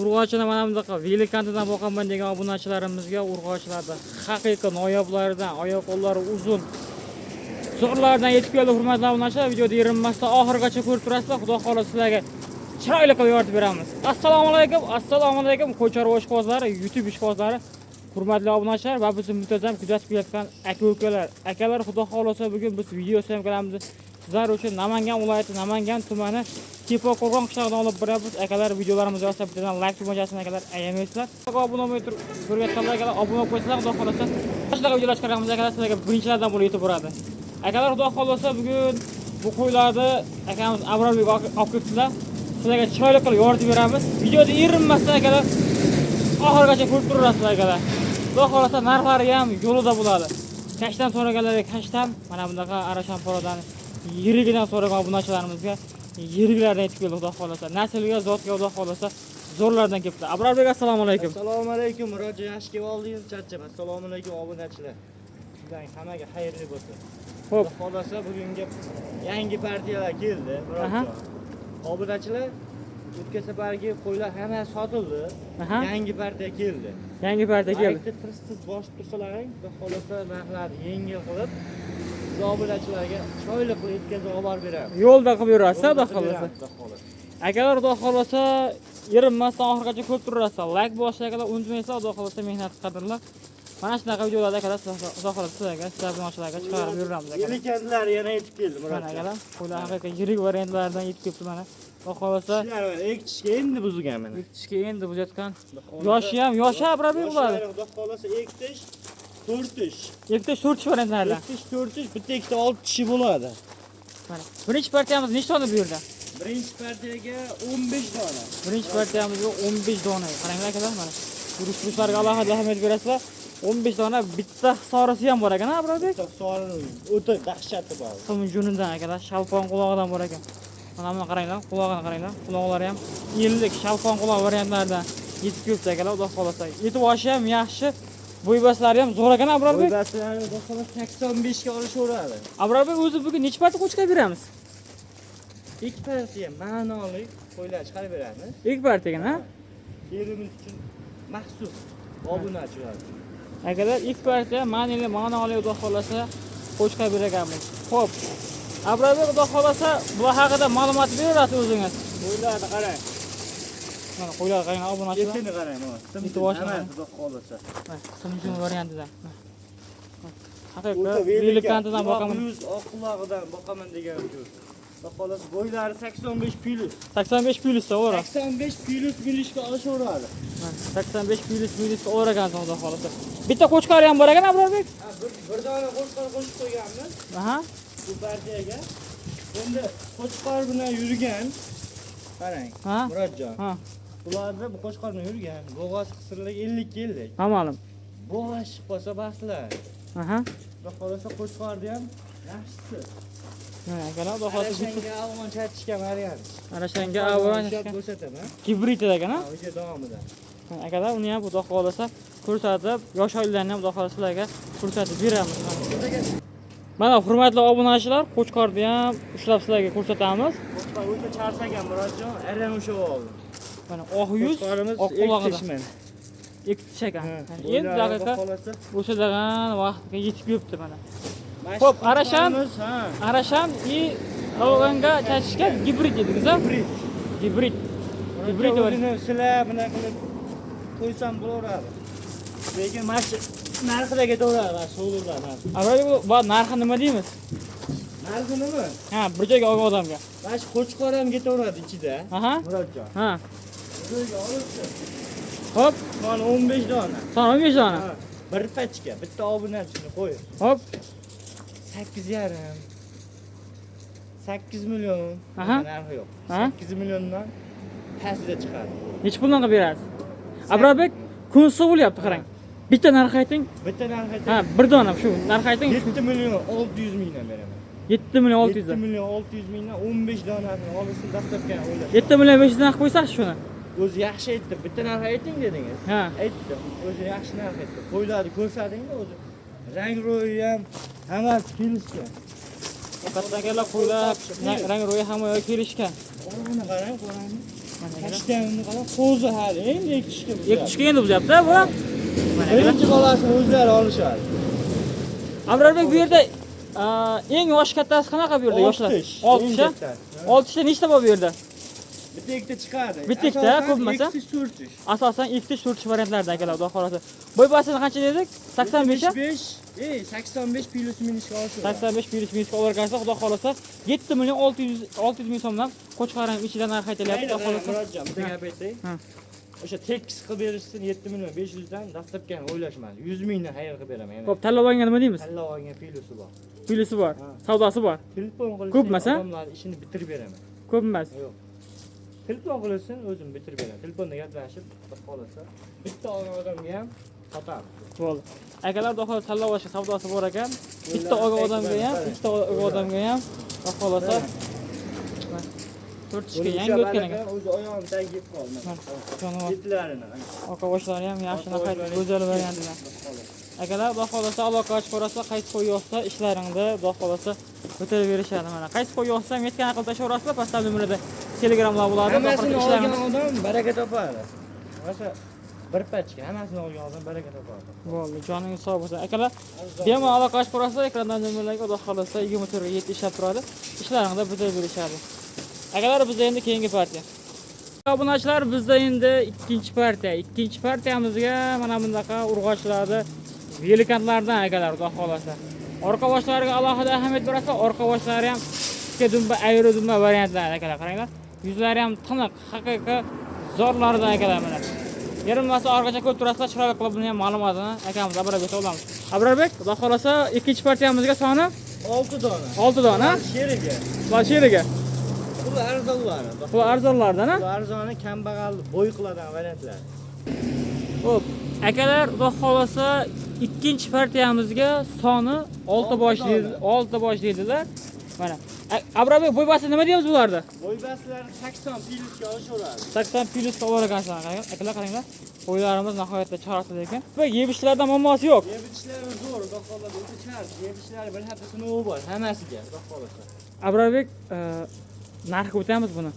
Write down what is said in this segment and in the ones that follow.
Urg'ochini mana bunaqa Velikantidan boqaman degan obunachilarimizga urg'ochlarda haqiqiy noyoblaridan, oyoq qo'llari uzun zo'rlardan yetib keldi. Hurmatli obunachilar, videoda erinmasdan oxirigacha ko'rib turasizlar. Xudo xolasa sizlarga chiroyli qilib yoritib beramiz. Assalomu alaykum ko'char ishqibozlari, YouTube ishqibozlari, hurmatli obunachilar va bizni muntazam kuzatib kelayotgan aka-ukalar. Akalar, xudo xolasa bugun biz video syomkalarimizni sizlar uchun Namangan viloyati, Namangan tumani Tepa-Qo'rg'on qishlog'idan olib boramiz. Akalar, videolarimizni yoqsa bittadan like tugmachasini akalar ayamaysizlar. Obuna bo'lmay turib ko'rayotganlar akalar obuna bo'lib qo'ysanglar, xudo xolasa boshqa videolar chiqaramiz akalar, sizlarga birinchilardan bo'lib yetib boradi. Akalar, xudo xolasa bugun bu qo'ylarni akamiz Abrorbek olib kelibdilar. Sizlarga chiroyli qilib yoritib beramiz. Videoda erinmasdan akalar oxirigacha ko'rib turasizlar akalar. Xudo xolasa narxlari ham yo'lida bo'ladi. Kashdan so'raganlarga kashdan, mana bunaqa arashan porodan yirigidan so'ragan obunachilarimizga yiriklardan yetib keldi xudo xolasa. Naslga, zotga xudo xolasa zo'rlardan kelibdi. Abrorbek, assalomu alaykum. Assalomu alaykum, Murodjon, yaxshi kelib oldingiz, charchab. Assalomu alaykum obunachilar. Sizlarga hammaga xayrli bo'lsin. Xo'p, Xudo xolasa bugungi yangi partiyalar keldi, Murodjon. Obunachilar o'tgan safargi qo'ylar hamma sotildi. Yangi partiya keldi. Yangi partiya keldi. Tiz bosib tursalaring, xudo xolasa narxlarni yengil qilib obunachilarga chiroyli qilib yetkazib olib beramiz. Yo'lda qilib yurasiz, xudo xolasa. Akalar, xudo xolasa erinmasdan oxirigacha ko'rib turasizlar. Like bosishni akalar unutmaysizlar, xudo xolasa mehnat qadrlab. Mana shunaqa videolarda akalar xudo xolasa sizlarga, obunachilarga chiqarib yuramiz akalar. Velikantilar yana yetib keldi, Murodjon. Mana akalar, qo'ylar haqiqiy yirik variantlaridan yetib kelibdi mana. Xudo xolasa ekishga endi buzgan mana. ekishga endi buzayotgan. Yoshi ham yoshi Abrorbek bo'ladi. Xudo xolasa ektish 4 ish. Ektish 4 ish variantlardan. Ektish 4 ish, bitta ikkita 6 ishi bo'ladi. Mana birinchi partiyamiz nechta dona bu yerda? Birinchi partiyaga 15 dona. Birinchi partiyamizga 15 dona. Qaranglar akalar, mana urush-burushlarga alohida ahamiyat berasizlar. 15 dona bitta hisorisi ham bor ekan, Abrorbek. Hisorini o'ta dahshatli bor. So'mjunidan akalar, shalpon quloqidan bor ekan. Mana buni qaranglar, qulog'ini qaranglar. Quloqlari ham yillik shalpon quloq variantlaridan yetib kelibdi akalar, xudo xolasa. Yetib olishi ham yaxshi. Bo'ybaslari ham zo'r ekan, Abrorbek. Bo'ybaslari xudo xolasa 85 ga olishaveradi. Abrorbek, o'zi bugun necha parcha qo'chqab beramiz? Ikki partiya ma'noli qo'ylar chiqarib beramiz. Ikki partiyaga, ha? Yerimiz uchun maxsus obunachilar. Akalar, ikki partiya ma'noli xudo xolasa qo'chqab beramiz. Xo'p. Abrorbek, xudo xolasa bu haqida ma'lumot berasiz o'zingiz. Qo'ylarni qarang. Mana qo'ylar qarang, obunachilar. Etini qarang, mana. Xudo xolasa. Mana simjun variantida. Haqiqiy Velikantidan boqaman. Oq qulog'idan boqaman degan uchun. Xudo xolasa bo'ylari 85 plus. 85 plyus to'g'ri. 85 plus milishga olishaveradi. 85 plyus o'ragan xudo xolasa. Bitta qo'chqari ham bor ekan, Abrorbek. Bir dona qo'chqor qo'shib qo'yganmiz. Aha. Bu partiyaga. Endi qo'chqor bilan yurgan. Qarang, Ha? Murodjon. Ha. Bularda bu qo'chqor bilan yurgan. Bo'g'oz qisirlik 50 keldik. Ha, ma'lum. Bo'g'oz chiqib qolsa baxtlar. Aha. Xudo xolasa qo'chqorni ham yaxshisi. Mana akalar, xudo xolasa Arashanga avon chatishga variant. Arashanga avron ko'rsataman. gibrid ekan, ha? O'sha davomida. Akalar, uni ham xudo xolasa ko'rsatib, yosh oilalarni ham xudo xolasa sizlarga ko'rsatib beramiz. Mana hurmatli obunachilar, qo'chqorni ham ushlab sizlarga ko'rsatamiz. Qo'chqor o'ta charchagan, Murodjon, aylan o'sha oldi. Mana oq yuz, oq qulog'ida. Ikkita ekan. Endi daqiqa o'shadan vaqtga yetib kelibdi mana. Xo'p, Arasham и Ravganga chachishga gibrid dedingiz, ha? Gibrid. Gibrid o'zini silab bunaqa qilib qo'ysam bo'laveradi. Lekin mana shu narxida ketaveradi, mana sovurlar. Abrorbek, bu narxi nima deymiz? Narxi nima? Ha, bir joyga olgan odamga. Mana shu qo'chqor ham ketaveradi ichida. Aha. Murodjon. Ha. Bu joyga olibdi. Hop, Son 15 dona. son 15 dona. Bir pachka, bitta obunachini qo'yib. Hop. 8,5. 8 million. Aha. Narxi yo'q. Aha. 8 milliondan pastda chiqadi. Necha puldan qilib berasiz? Abrorbek, kun bo'lyapti, qarang. Bitta narx ayting. Bitta narx ayting. Ha, bir dona shu narx ayting. 7 million 600 mingdan beraman. 7 million 600 7 dan. million 600 mingdan 15 donasini olishni dastlabki o'ylash. 7 million 500 dan qilib qo'ysak shuni. O'zi yaxshi aytdi. Bitta narx ayting dedingiz. Ha. Aytdim. O'zi yaxshi narx aytdi. Qo'ylarni ko'rsadingmi o'zi? Rang ro'yi ham hammasi kelishgan. Faqat akalar qo'ylar rang ro'yi hamma kelishgan. Qorani qarang, qorani. Tashganini qarab, qo'zi hali endi 2 kishga bu. 2 kishga endi buzyapti bu. Mana Birinchi bolasini o'zlari olishadi. Abrarbek bu yerda eng yosh kattasi qanaqa bu yerda yoshlar? 6 kishi. 6 kishi nechta bor bu yerda? Bitta ikkita chiqadi. Bitta ikkita, ko'pmasa? 2 4 Asosan 2 4 variantlardan akalar, xudo xolasa. Boy basini qancha dedik? 85 a? 85 plus minusga olishadi. 85 plus minusga olarkansa, xudo xolasa 7 million 600 ming so'mdan Qo'chqarning ichidan narx aytilyapti, xudo xolasa. Murodjon, bitta gap aytay. O'sha tekis qilib berishsin 7 million 500 dan dastlabki o'ylashmadi. 100 mingni xayr qilib beraman. Xo'p, tanlab olgan nima deymiz? Tanlab olgan pilusi bor. Pilusi bor, savdosi bor. Telefon qilib Ko'pmasa? odamlar ishini bitirib beraman. Ko'p emas. Yo'q. Telefon qilsin, o'zim bitirib beraman. Telefonda gaplashib, qolsa, bitta olgan odamga ham sotamiz. Bo'ldi. Akalar xudo xolasa tanlab olishga savdosi bor ekan. Bitta olgan odamga ham, ikkita olgan odamga ham xudo xolasa 4 kishga yangi o'tgan ekan. O'zi oyog'im tagib qoldi. Jonivor. Yetlarini. Oqa boshlari ham yaxshi naqayt go'zal variantlar. Akalar xudo xolasa aloqa ochib ko'rasa, qaysi qo'y yo'qsa ishlaringni xudo xolasa bitirib berishadi mana. Qaysi qo'y yo'qsa metgan qilib tashaverasizlar, pastda nomerda Telegramlar bo'ladi. Hammasini olgan odam baraka topadi. O'sha bir pachka hammasini olgan odam baraka topadi. Bo'ldi, joningiz sog' bo'lsin. Akalar, bemalol aloqa ochib ko'rasizlar, ekrandan nomerlarga xudo xolasa 24 ga 7 ishlab turadi. Ishlaringni bitirib berishadi. Akalar, bizda endi keyingi partiya. Obunachilar, bizda endi ikkinchi partiya. Ikkinchi partiyamizga mana bunaqa urg'ochlarni velikantlardan akalar, xudo xolasa. Orqa boshlariga alohida ahamiyat berasizlar. Orqa boshlari ham ikki dumba, ayro dumba variantlar akalar. Qaranglar. Yuzlari ham tiniq, haqiqiy zorlardan akalar mana. Yarimlasa orqacha ko'p turasizlar, chiroyli qilib buni ham ma'lumotini akamiz Abrarbekka olamiz. Abrarbek, xudo xolasa ikkinchi partiyamizga soni 6 dona. 6 dona. Sheriga. Bashiriga. Bu arzonlar. Bu arzonlardan, ha? Bu arzoni kambag'al bo'y qiladigan variantlar. Xo'p, akalar, xudo xolasa ikkinchi partiyamizga soni 6 bosh dedilar. Mana. Abrarbek, bo'y basi nima deymiz bularda? Bo'y basilari 80 plyusga olishaveradi. 80 plyusga olar ekansan, akalar qaranglar. Qo'ylarimiz nihoyatda chorasiz ekan. Va yebishlardan muammosi yo'q. Yebishlari zo'r, xudo xolasa o'ta char. Yebishlari bir hafta sinovi bor, hammasiga, xudo xolasa. Abrarbek, narxga o'tamiz buni.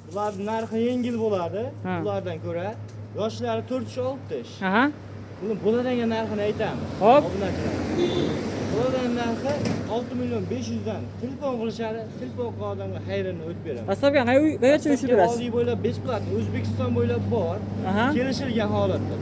Bular narxi yengil bo'ladi. Ha. Ulardan ko'ra yoshlari 4-6 yosh. Aha. Buni bo'ladigan narxini aytamiz. Hop. Obunachilar. Bo'ladigan narxi 6 million 500 dan. Telefon qilishadi, telefon qilgan odamga xayrini o'tib beramiz. Dastlabki qayercha uyushtirib berasiz? Oliy bo'ylab besplatni O'zbekiston bo'ylab bor. Aha. Kelishilgan holatda.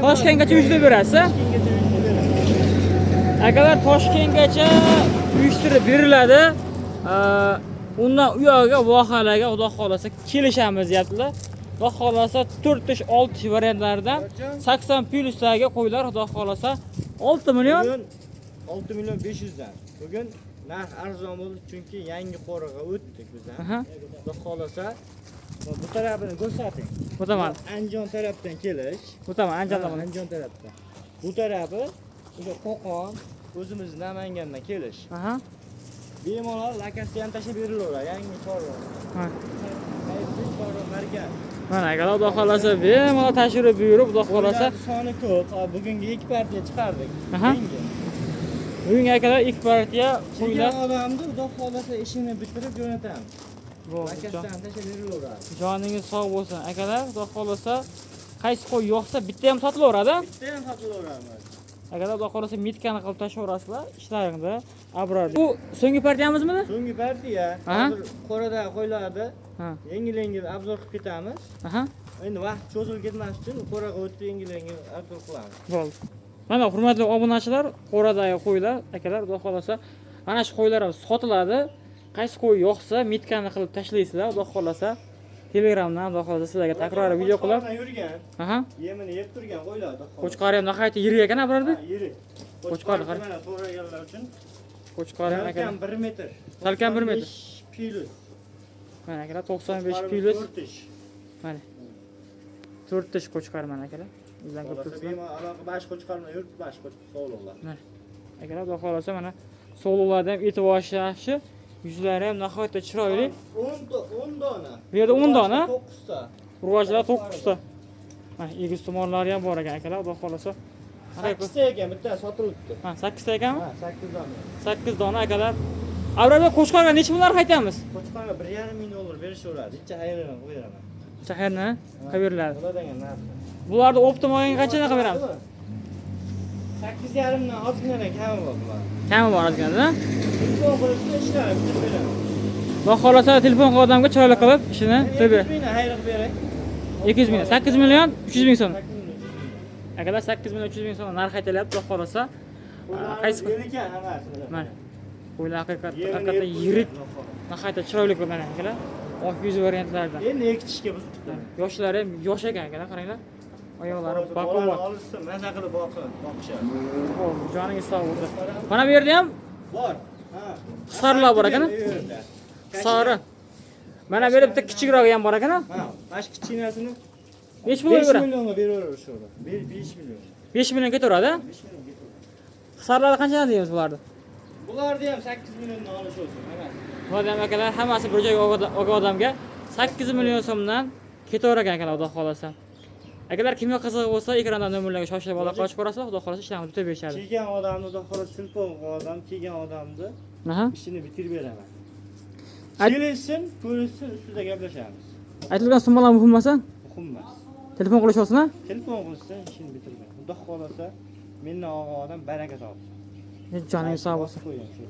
Toshkentgacha uyushtirib berasiz? Toshkentgacha uyushtirib beramiz. Akalar, Toshkentgacha uyushtirib beriladi. Undan u yoqqa vohalarga xudo xolasa kelishamiz deyaptilar. Xudo xolasa 4 yosh 6 yosh variantlaridan 80 plyusdagi qo'ylar xudo xolasa 6 million. Bugun 6 million 500 dan. Bugun narx arzon bo'ldi chunki yangi qo'riqqa o'tdik bizdan. Xudo xolasa bu tarafini ko'rsating. O'taman. Andijon tarafdan kelish. O'taman, Andijondan. Andijon tarafdan. Bu tarafi o'sha Qo'qon, o'zimiz Namangandan kelish. Aha. Bemalol lakasi ham tashib berilaveradi, yangi chorva. Ha. Qaysi chorva markaz. Mana akalar, xudo xolasa bemalol tashrif buyurib, xudo xolasa Soni ko'p. Bugungi 2 partiya chiqardik. Aha. Bugungi akalar 2 partiya Qo'ylar qo'ylar. odamni xudo xolasa ishini bitirib jo'natamiz. Bo'ldi. Lakasidan tashib berilaveradi. Joningiz sog' bo'lsin akalar, xudo xolasa qaysi qo'y yo'qsa bitta ham sotilaveradi. Bitta ham sotilaveramiz. Akalar, xudo xolasa mitkani qilib tashaverasizlar, ishlaringda Abrarbek. Bu so'nggi partiyamizmi? So'nggi partiya Aha. hozir qo'rada qo'yiladi. Ha. Yengil-yengil obzor qilib ketamiz. Aha. Endi vaqt cho'zilib ketmas uchun qo'raga o'tib yengil-yengil obzor qilamiz. Bo'ldi. Mana hurmatli obunachilar, qo'radagi qo'ylar, akalar, xudo xolasa mana shu qo'ylar ham sotiladi. Qaysi qo'y yo'qsa mitkani qilib tashlaysizlar, xudo xolasa Telegramdan xudo xolasa sizlarga takror video qilib. Yurgan. Aha. Yemini yeb turgan qo'ylar. Qo'chqari ham nihoyatda yirik ekan, Abrarbek. Yirik. Qo'chqari qara. Mana to'g'raganlar uchun Qo'chqari ham akalar. 1 metr. Salkam 1 metr. Pilus. Mana akalar 95 plyus. 4 ish. Mana. 4 tish qo'chqari mana akalar. Bizdan ko'p turibsizlar. Aloqa bosh qo'chqarni yurib, bosh qo'chqar sog'liqlar. Mana. Akalar, xudo xolasa mana sog'liqlarda ham e'tibor yaxshi. Yuzlari ham nihoyatda chiroyli. 10 dona. Bu yerda 10 dona. 9 ta. Urg'ochlar 9 ta. Mana egiz tomonlari ham bor ekan akalar, xudo xolasa. 8 ta ekan, bitta sotilibdi. Ha, 8 ta ekanmi? Ha, 8 dona. 8 dona akalar. Abrarbek, qo'chqarga necha pullar qaytamiz? Qo'chqarga $1,5 ming berishaveradi. Bitta hayron qo'yaraman. Shaharni qilib beriladi. Bo'ladigan narsa. Bularni optim olganga qanchadan qilib beramiz? 8,5 dan ozginadan kami bor bular. Kami bor ozgina-da. Telefon qilishda ishlar bitirib beramiz. Xudo xolasa telefon qilib odamga chiroyli qilib ishini qilib ber. 200 ming hayr qilib beray. 200 ming, 8 million 300 ming so'm. 8 million. Akalar 8 million 300 ming so'm narx aytilyapti, xudo xolasa. Qaysi ekan hammasi. mana qo'ylar haqiqatdan yirik, nihoyatda chiroyli ko'p mana akalar. Oq yuz variantlardan. Endi ekitishga biz Yoshlari ham yosh ekan akalar, qaranglar. Oyoqlari baquvvat. olishsa maza qilib boqishadi. Oh, joningiz sog' bo'lsin. Mana bu yerda ham Bor. Ha. hisarlar bor ekan. Sari. Mana bu yerda bitta kichikrog'i ham bor ekan. Ha, mana shu kichkinasini Nechi pulga 5 beradi? millionga beraveramiz shurada. 5 million. 5 million ketaveradi. 5 million ketaveradi. Hisarlarni qanchadan deymiz bularni? Bularni ham 8 milliondan olish olsin. Mana. Odam akalar hammasi bir joyga olgan odamga 8 million so'mdan ketaverar ekan, xudo xolasa. Agar kimga qiziq bo'lsa, ekrandan nomerlarga shoshilib aloqa ochib ko'rasizlar, xudo xolasa ishlarni bitirib berishadi. Kelgan odamni xudo xolasa telefon qilgan odam, kelgan odamni Aha. ishini bitirib beraman. Kelishsin, ko'rishsin, ustida gaplashamiz. Aytilgan summalar muhim emas. Muhim emas. Telefon qilish olsin-a? Telefon qilsa ishini bitirgan. Xudo xolasa mendan olgan odam baraka topsin. Joningiz sog' bo'lsin. Qo'ying shu.